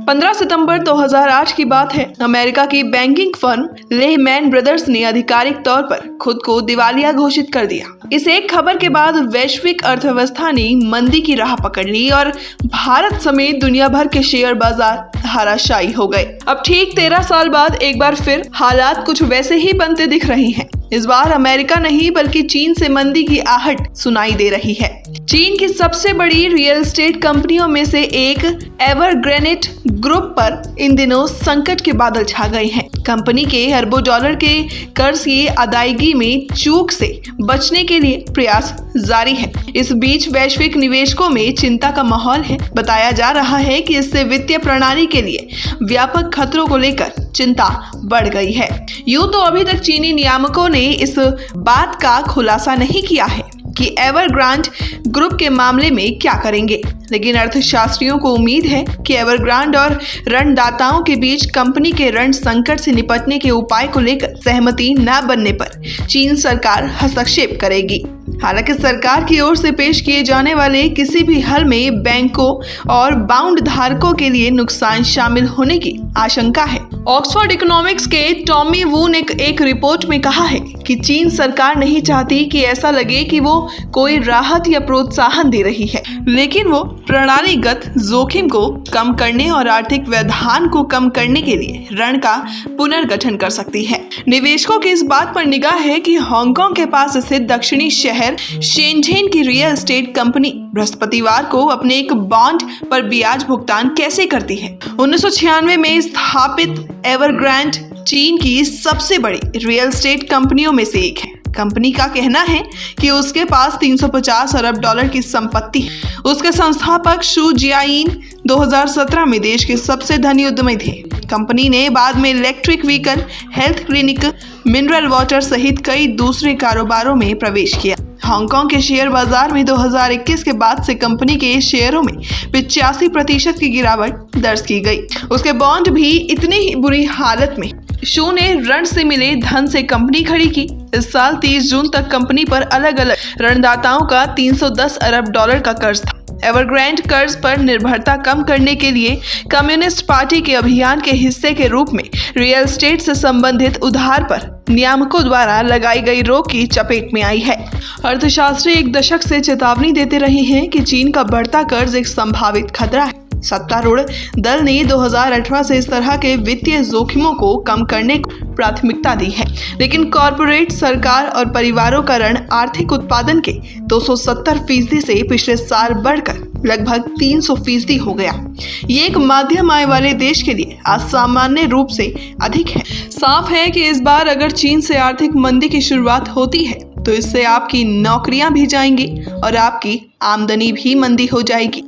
15 सितंबर 2008 की बात है। अमेरिका की बैंकिंग फर्म लेहमैन ब्रदर्स ने आधिकारिक तौर पर खुद को दिवालिया घोषित कर दिया। इस एक खबर के बाद वैश्विक अर्थव्यवस्था ने मंदी की राह पकड़ ली और भारत समेत दुनिया भर के शेयर बाजार धराशायी हो गए। अब ठीक 13 साल बाद एक बार फिर हालात कुछ वैसे ही बनते दिख रहे हैं। इस बार अमेरिका नहीं बल्कि चीन से मंदी की आहट सुनाई दे रही है। चीन की सबसे बड़ी रियल एस्टेट कंपनियों में से एक एवरग्रेनेट ग्रुप पर इन दिनों संकट के बादल छा गए हैं। कंपनी के अरबों डॉलर के कर्ज की अदायगी में चूक से बचने के लिए प्रयास जारी है। इस बीच वैश्विक निवेशकों में चिंता का माहौल है। बताया जा रहा है कि इससे वित्तीय प्रणाली के लिए व्यापक खतरों को लेकर चिंता बढ़ गई है। यूं तो अभी तक चीनी नियामकों ने इस बात का खुलासा नहीं किया है कि एवरग्रांड ग्रुप के मामले में क्या करेंगे, लेकिन अर्थशास्त्रियों को उम्मीद है कि एवरग्रांड और ऋणदाताओं के बीच कंपनी के ऋण संकट से निपटने के उपाय को लेकर सहमति न बनने पर चीन सरकार हस्तक्षेप करेगी। हालांकि सरकार की ओर से पेश किए जाने वाले किसी भी हल में बैंकों और बाउंड धारकों के लिए नुकसान शामिल होने की आशंका है। ऑक्सफोर्ड इकोनॉमिक्स के टॉमी वू ने एक रिपोर्ट में कहा है कि चीन सरकार नहीं चाहती कि ऐसा लगे कि वो कोई राहत या प्रोत्साहन दे रही है, लेकिन वो प्रणालीगत जोखिम को कम करने और आर्थिक व्यवधान को कम करने के लिए ऋण का पुनर्गठन कर सकती है। निवेशकों की इस बात पर निगाह है कि हांगकांग के पास स्थित दक्षिणी शहर शेनझेन की रियल एस्टेट कंपनी बृहस्पतिवार को अपने एक बॉन्ड पर ब्याज भुगतान कैसे करती है। 1996 में स्थापित एवरग्रांड चीन की सबसे बड़ी रियल एस्टेट कंपनियों में से एक है। कंपनी का कहना है कि उसके पास 350 अरब डॉलर की संपत्ति है। उसके संस्थापक शू जियाइन 2017 में देश के सबसे धनी उद्यमी थे। कंपनी ने बाद में electric vehicle, health clinic, mineral water सहित कई दूसरे कारोबारों में प्रवेश किया। हांगकांग के शेयर बाजार में 2021 के बाद से कंपनी के शेयरों में 85% की गिरावट दर्ज की गई। उसके बॉन्ड भी इतनी ही बुरी हालत में शू ने ऋण से मिले धन से कंपनी खड़ी की। इस साल 30 जून तक कंपनी पर अलग अलग ऋणदाताओं का 310 अरब डॉलर का कर्ज था। एवरग्रांड कर्ज पर निर्भरता कम करने के लिए कम्युनिस्ट पार्टी के अभियान के हिस्से के रूप में रियल एस्टेट से संबंधित उधार पर नियामकों द्वारा लगाई गई रोक की चपेट में आई है। अर्थशास्त्री एक दशक से चेतावनी देते रहे हैं कि चीन का बढ़ता कर्ज एक संभावित खतरा है। सत्तारूढ़ दल ने 2018 से इस तरह के वित्तीय जोखिमों को कम करने को प्राथमिकता दी है, लेकिन कॉरपोरेट, सरकार और परिवारों का ऋण आर्थिक उत्पादन के 270% से पिछले साल बढ़कर लगभग 300% हो गया। ये एक मध्यम आय वाले देश के लिए असामान्य रूप से अधिक है। साफ है कि इस बार अगर चीन से आर्थिक मंदी की शुरुआत होती है तो इससे आपकी नौकरियां भी जाएंगी और आपकी आमदनी भी मंदी हो जाएगी।